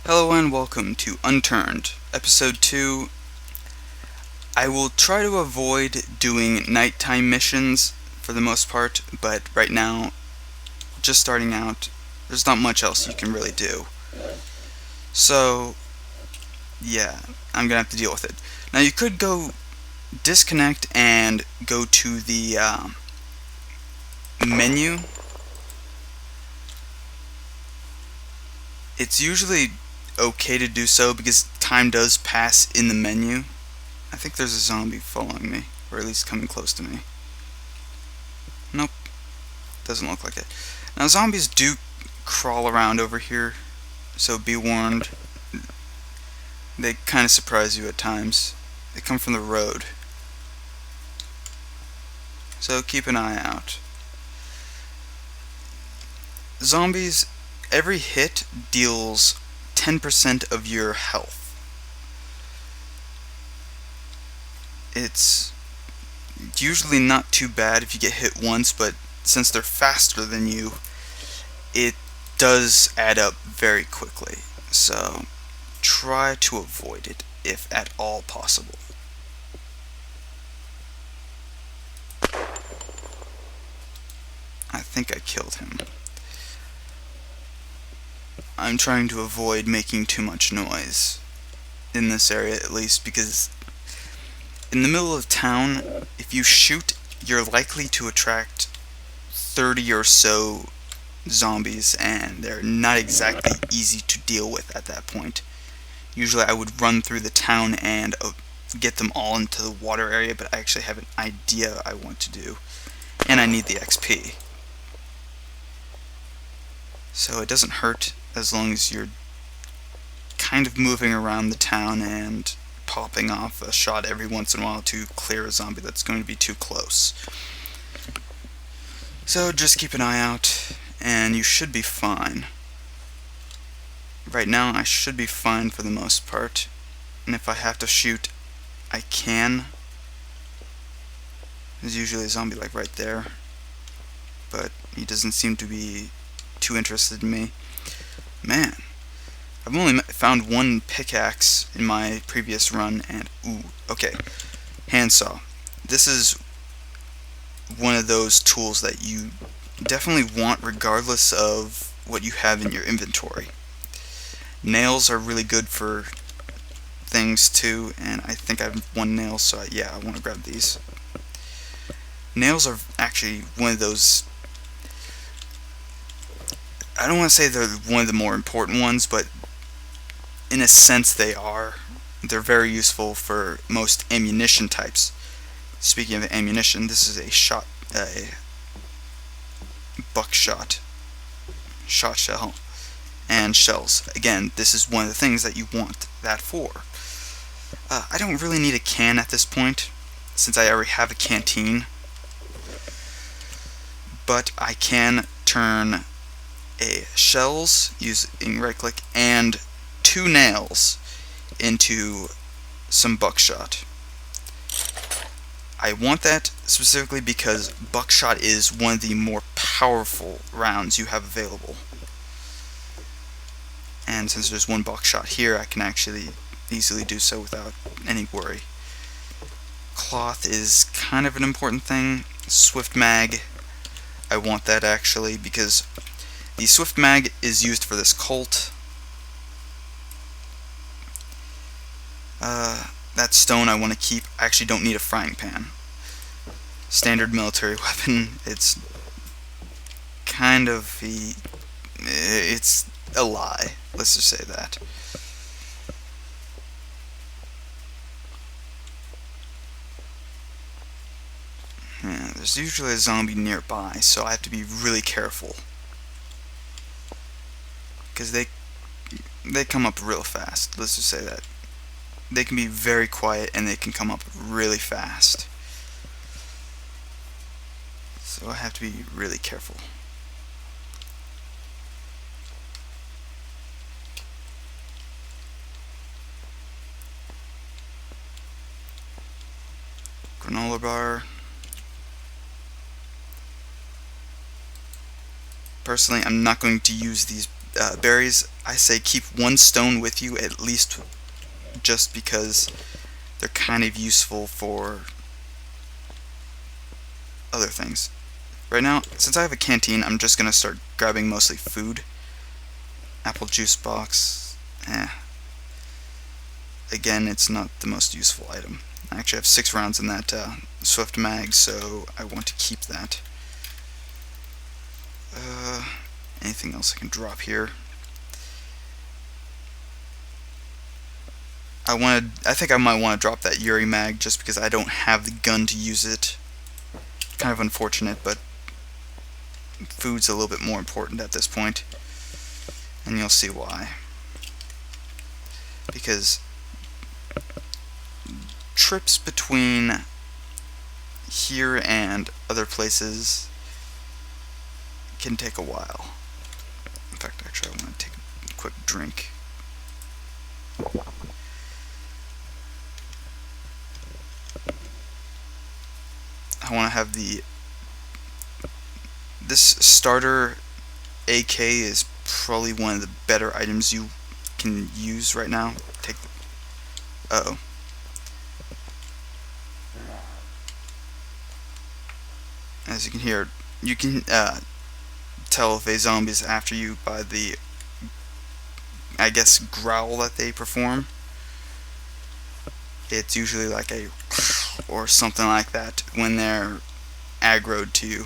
Hello and welcome to Unturned, Episode 2. I will try to avoid doing nighttime missions for the most part, but right now, just starting out, there's not much else you can really do. So, yeah, I'm gonna have to deal with it. Now you could go disconnect and go to the menu. It's usually okay to do so because time does pass in the menu. I think there's a zombie following me, or at least coming close to me. Nope, doesn't look like it. Now zombies do crawl around over here, so be warned. They kind of surprise you at times. They come from the road, so keep an eye out. Zombies, every hit deals 10% of your health. It's usually not too bad if you get hit once, but since they're faster than you, it does add up very quickly. So try to avoid it if at all possible. I think I killed him. I'm trying to avoid making too much noise in this area, at least, because in the middle of town, if you shoot, you're likely to attract 30 or so zombies, and they're not exactly easy to deal with at that point. Usually I would run through the town and get them all into the water area, but I actually have an idea I want to do, and I need the XP. So it doesn't hurt as long as you're kind of moving around the town and popping off a shot every once in a while to clear a zombie that's going to be too close. So just keep an eye out, and you should be fine. Right now I should be fine for the most part, and if I have to shoot, I can. There's usually a zombie like right there, but he doesn't seem to be too interested in me. Man, I've only found one pickaxe in my previous run, and ooh, okay, handsaw. This is one of those tools that you definitely want regardless of what you have in your inventory. Nails are really good for things too, and I think I have one nail, so yeah, I want to grab these. Nails are actually one of those, I don't want to say they're one of the more important ones, but in a sense they are. They're very useful for most ammunition types. Speaking of ammunition, this is a buckshot, shot shell, and shells. Again, this is one of the things that you want that for. I don't really need a can at this point, since I already have a canteen, but I can turn shells using right click and 2 nails into some buckshot. I want that specifically because buckshot is one of the more powerful rounds you have available, and since there's one buckshot here, I can actually easily do so without any worry. Cloth is kind of an important thing. Swift mag, I want that actually because the Swift mag is used for this Colt. That stone I want to keep. I actually don't need a frying pan. Standard military weapon. It's kind of it's a lie. Let's just say that. Yeah, there's usually a zombie nearby, so I have to be really careful, because they come up real fast. Let's just say that. They can be very quiet and they can come up really fast. So I have to be really careful. Granola bar. Personally, I'm not going to use these berries, I say keep one stone with you at least, just because they're kind of useful for other things. Right now, since I have a canteen, I'm just gonna start grabbing mostly food. Apple juice box, again, it's not the most useful item. I actually have 6 rounds in that Swift mag, so I want to keep that. Anything else I can drop here? I think I might want to drop that Yuri mag just because I don't have the gun to use it. Kind of unfortunate, but food's a little bit more important at this point, and you'll see why. Because trips between here and other places can take a while. In fact, actually, I want to take a quick drink. I want to have this starter AK is probably one of the better items you can use right now. Uh-oh. As you can hear, you can tell if a zombie is after you by the, I guess, growl that they perform. It's usually like a or something like that when they're aggroed to you.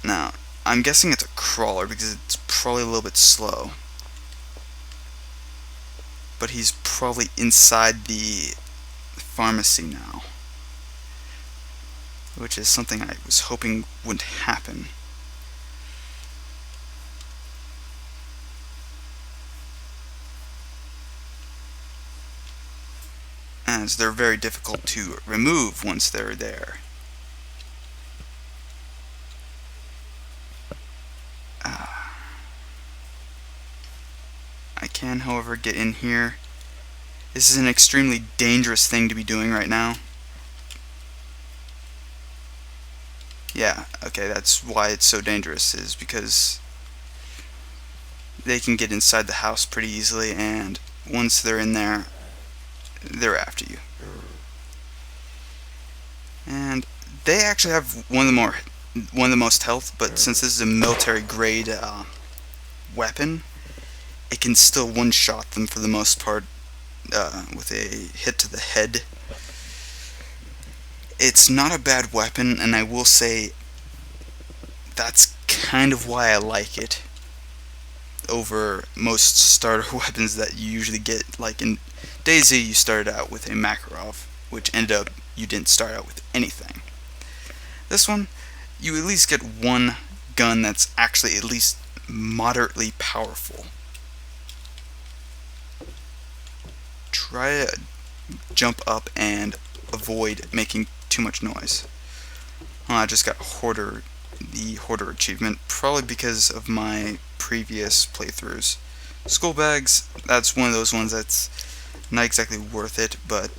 Now, I'm guessing it's a crawler because it's probably a little bit slow. But he's probably inside the pharmacy now, which is something I was hoping wouldn't happen. As they're very difficult to remove once they're there. I can, however, get in here. This is an extremely dangerous thing to be doing right now. Yeah, okay, that's why it's so dangerous, is because they can get inside the house pretty easily, and once they're in there, they're after you. And they actually have one of the most health, but since this is a military grade weapon, it can still one-shot them for the most part with a hit to the head. It's not a bad weapon, and I will say that's kind of why I like it over most starter weapons that you usually get. Like in DayZ, you started out with a Makarov, which ended up you didn't start out with anything. This one, you at least get one gun that's actually at least moderately powerful. Try to jump up and avoid making too much noise. Oh, I just got the Hoarder achievement, probably because of my previous playthroughs. Skull bags, that's one of those ones that's not exactly worth it, but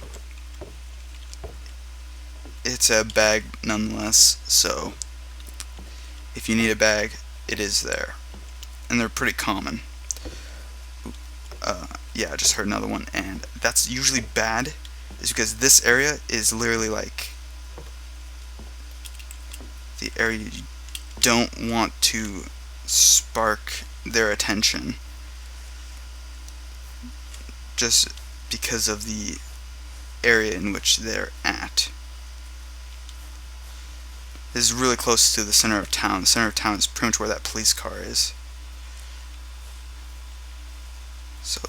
it's a bag nonetheless, so if you need a bag, it is there. And they're pretty common. Yeah, I just heard another one, and that's usually bad, is because this area is literally like the area you don't want to spark their attention, just because of the area in which they're at. This is really close to the center of town. The center of town is pretty much where that police car is. So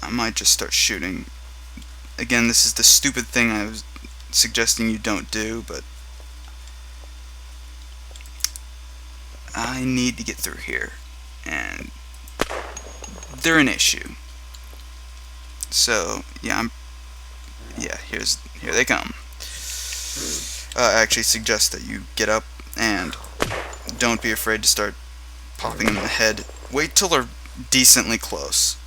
I might just start shooting. Again, this is the stupid thing I was suggesting you don't do, but I need to get through here, and they're an issue. So yeah, here they come. I actually suggest that you get up and don't be afraid to start popping them in the head. Wait till they're decently close.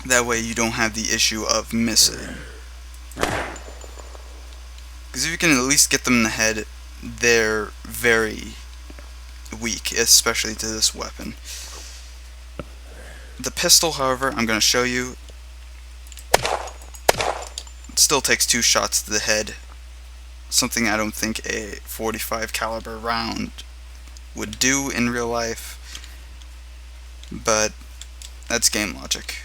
That way you don't have the issue of missing. Because if you can at least get them in the head, they're very weak, especially to this weapon. The pistol, however, I'm going to show you, it still takes 2 shots to the head, something I don't think a .45 caliber round would do in real life, but that's game logic.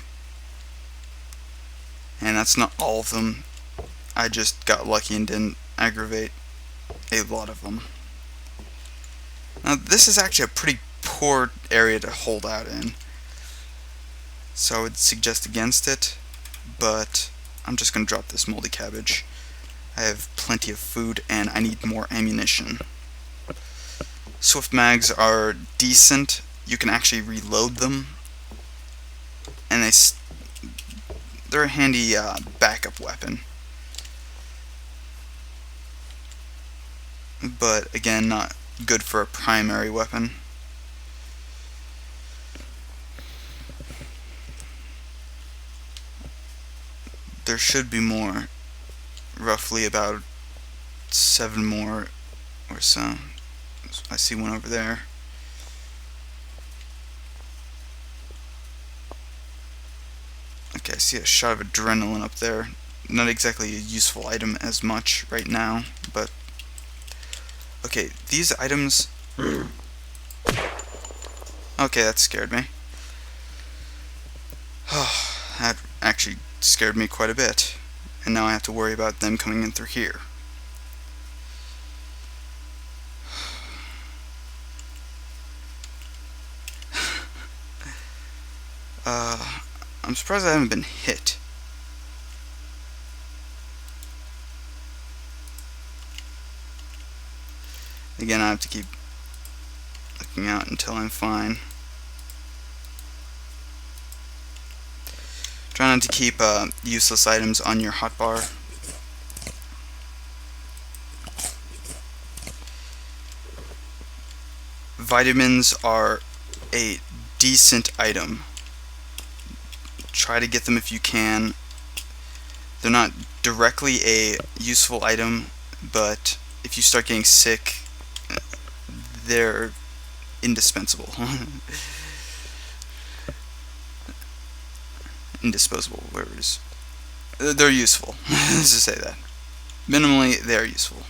And that's not all of them. I just got lucky and didn't aggravate a lot of them. Now this is actually a pretty poor area to hold out in, so I would suggest against it, but I'm just going to drop this moldy cabbage. I have plenty of food and I need more ammunition. Swift mags are decent. You can actually reload them, and they're a handy backup weapon. But again, not good for a primary weapon. There should be more, roughly about 7 more or so. I see one over there. Okay, I see a shot of adrenaline up there. Not exactly a useful item as much right now, but okay, these items. Okay, that scared me. That actually scared me quite a bit, and now I have to worry about them coming in through here. I'm surprised I haven't been hit. Again, I have to keep looking out until I'm fine. Try not to keep useless items on your hotbar. Vitamins are a decent item. Try to get them if you can. They're not directly a useful item, but if you start getting sick, they're indispensable. Indisposable, whatever it is. They're useful. Let's just say that. Minimally, they're useful.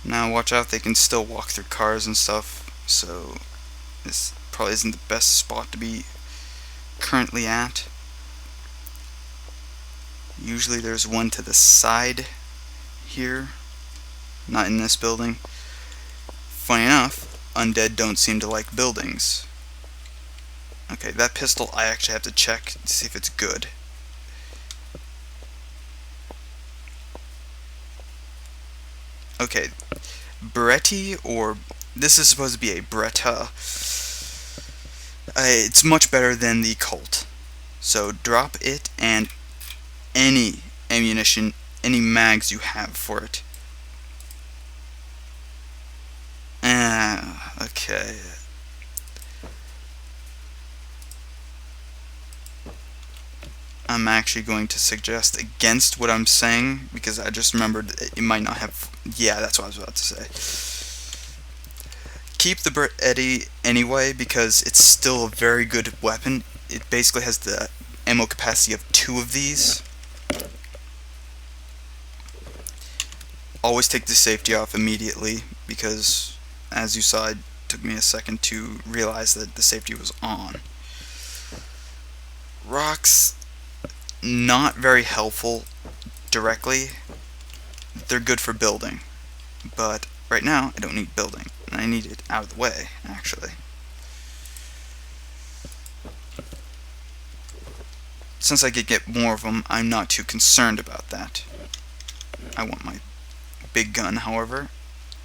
Now, watch out, they can still walk through cars and stuff, so this probably isn't the best spot to be currently at. Usually there's one to the side here, not in this building. Funny enough, undead don't seem to like buildings. Okay, that pistol I actually have to check to see if it's good. Okay, Beretti, or this is supposed to be a Beretta. It's much better than the Colt. So drop it and any ammunition, any mags you have for it. Okay. I'm actually going to suggest against what I'm saying, because I just remembered it might not have... Yeah, that's what I was about to say. Keep the Beretti anyway, because it's still a very good weapon. It basically has the ammo capacity of 2 of these. Always take the safety off immediately, because as you saw, it took me a second to realize that the safety was on. Rocks, not very helpful directly. They're good for building, but right now I don't need building, and I need it out of the way, actually. Since I could get more of them, I'm not too concerned about that. I want my big gun, however,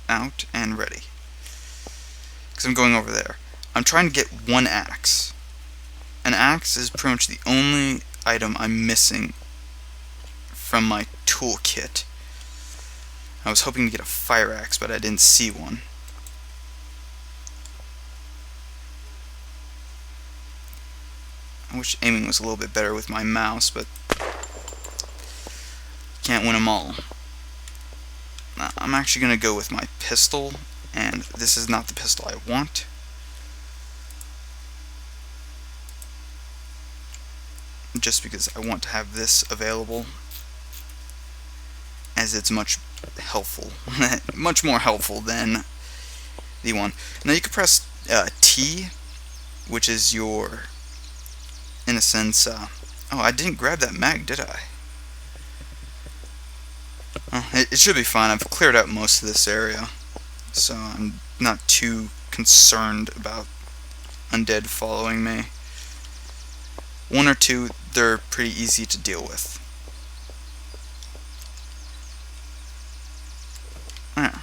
out and ready, because I'm going over there. I'm trying to get 1 axe. An axe is pretty much the only item I'm missing from my toolkit. I was hoping to get a fire axe, but I didn't see one. I wish aiming was a little bit better with my mouse, but can't win them all. I'm actually going to go with my pistol, and this is not the pistol I want. Just because I want to have this available, as it's much helpful, much more helpful than the one. Now you can press T, which is your, in a sense, oh, I didn't grab that mag, did I? Oh, it should be fine. I've cleared out most of this area, so I'm not too concerned about undead following me. One or two, they're pretty easy to deal with. Ah.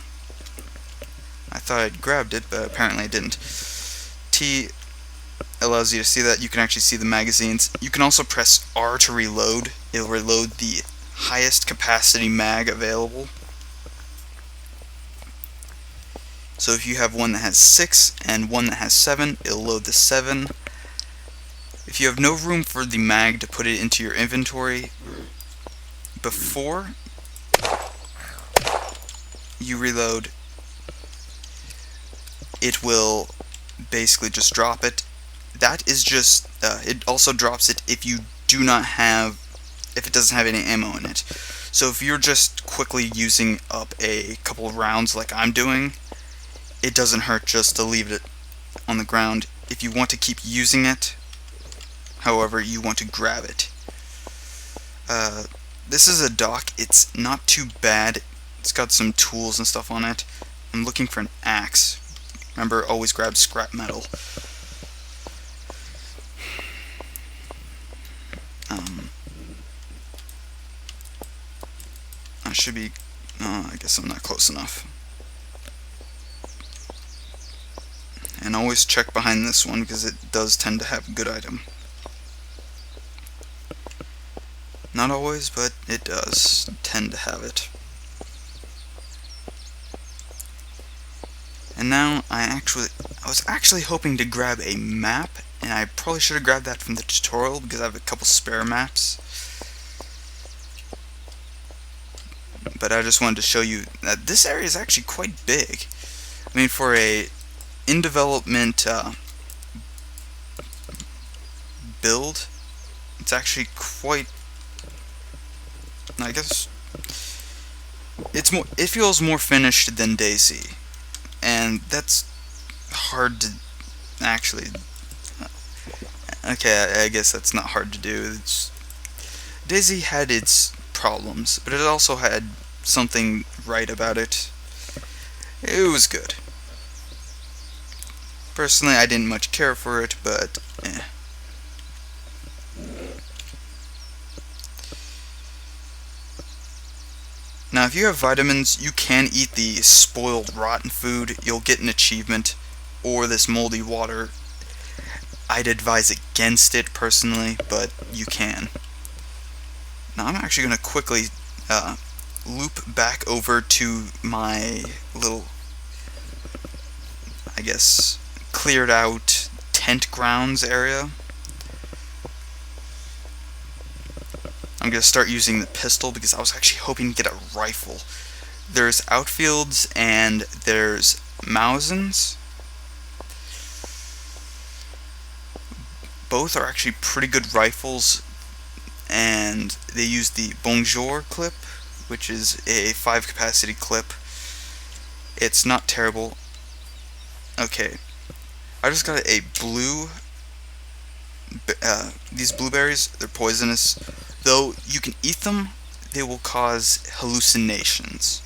I thought I'd grabbed it, but apparently I didn't. T allows you to see that. You can actually see the magazines. You can also press R to reload. It'll reload the highest capacity mag available. So if you have one that has 6 and one that has 7, it'll load the 7. If you have no room for the mag to put it into your inventory before you reload, it will basically just drop it. That is just, it also drops it if you do not have, if it doesn't have any ammo in it. So if you're just quickly using up a couple of rounds like I'm doing, it doesn't hurt just to leave it on the ground. If you want to keep using it, however, you want to grab it. This is a dock. It's not too bad. It's got some tools and stuff on it. I'm looking for an axe. Remember, always grab scrap metal. I should be... I guess I'm not close enough. And always check behind this one, because it does tend to have a good item. Not always, but it does tend to have it. And now I was actually hoping to grab a map, and I probably should have grabbed that from the tutorial because I have a couple spare maps. But I just wanted to show you that this area is actually quite big. I mean, for a in development build, it's actually quite, I guess it's more, it feels more finished than DayZ, and that's hard to actually, okay, I guess that's not hard to do. DayZ had its problems, but it also had something right about it. It was good. Personally, I didn't much care for it, but eh. Now, if you have vitamins, you can eat the spoiled rotten food. You'll get an achievement, or this moldy water. I'd advise against it personally, but you can. Now, I'm actually going to quickly loop back over to my little, I guess, cleared out tent grounds area. I'm going to start using the pistol because I was actually hoping to get a rifle. There's outfields and there's Mausens. Both are actually pretty good rifles, and they use the Bonjour clip, which is a 5 capacity clip. It's not terrible. Okay, I just got a blue, these blueberries, they're poisonous. Though you can eat them, they will cause hallucinations,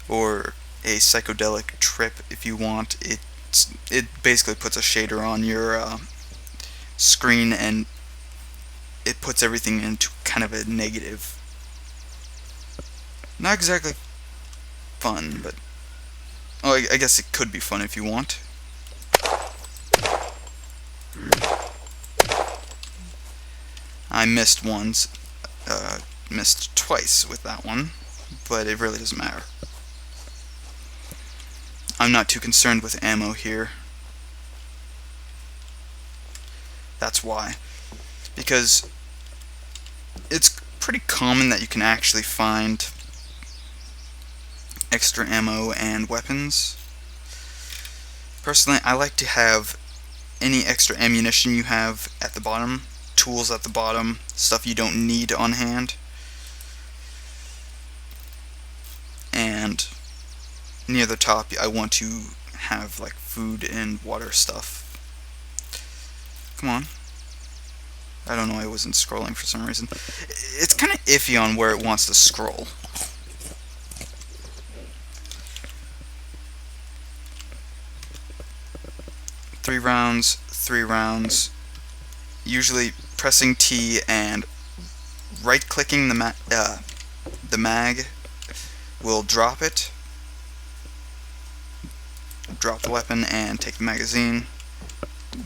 or a psychedelic trip if you want. It basically puts a shader on your screen, and it puts everything into kind of a negative. Not exactly fun, but oh, I guess it could be fun if you want. I missed once, missed twice with that one, but it really doesn't matter. I'm not too concerned with ammo here. That's why. Because it's pretty common that you can actually find extra ammo and weapons. Personally, I like to have any extra ammunition you have at the bottom, tools at the bottom, stuff you don't need on hand, and near the top I want to have like food and water stuff. Come on. I don't know, I wasn't scrolling for some reason. It's kind of iffy on where it wants to scroll. Three rounds. Usually pressing T and right-clicking the mag will drop it. Drop the weapon and take the magazine.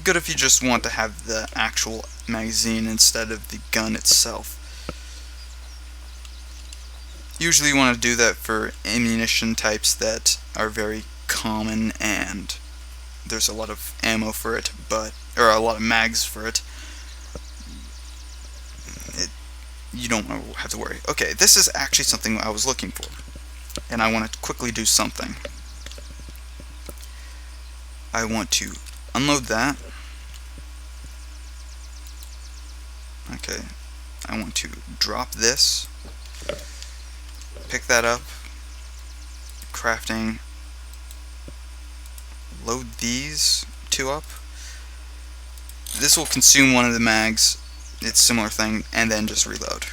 Good if you just want to have the actual magazine instead of the gun itself. Usually you want to do that for ammunition types that are very common and there's a lot of ammo for it, or a lot of mags for it. You don't have to worry. Okay, this is actually something I was looking for, and I want to quickly do something. I want to unload that. Okay, I want to drop this, pick that up, crafting, load these two up. This will consume one of the mags, it's a similar thing, and then just reload.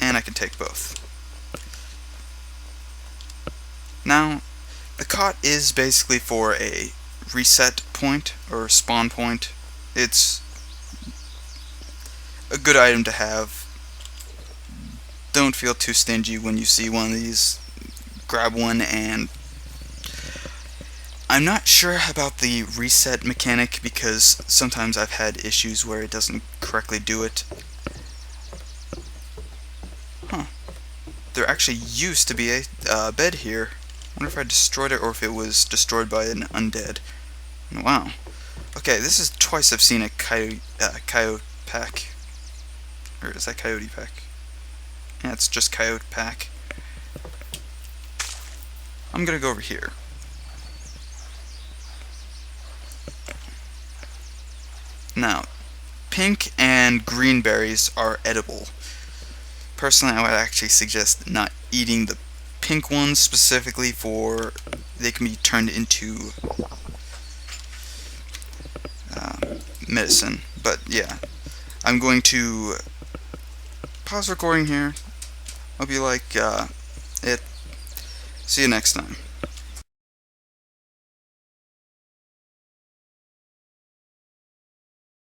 And I can take both. Now, the cot is basically for a reset point, or spawn point. It's a good item to have. Don't feel too stingy when you see one of these. Grab one, and I'm not sure about the reset mechanic because sometimes I've had issues where it doesn't correctly do it. Huh. There actually used to be a bed here. I wonder if I destroyed it or if it was destroyed by an undead. Wow. Okay, this is twice I've seen a coyote pack. Or is that coyote pack? Yeah, it's just coyote pack. I'm gonna go over here. Now, pink and green berries are edible. Personally, I would actually suggest not eating the pink ones specifically for they can be turned into medicine. But yeah, I'm going to pause recording here. Hope you like it. See you next time.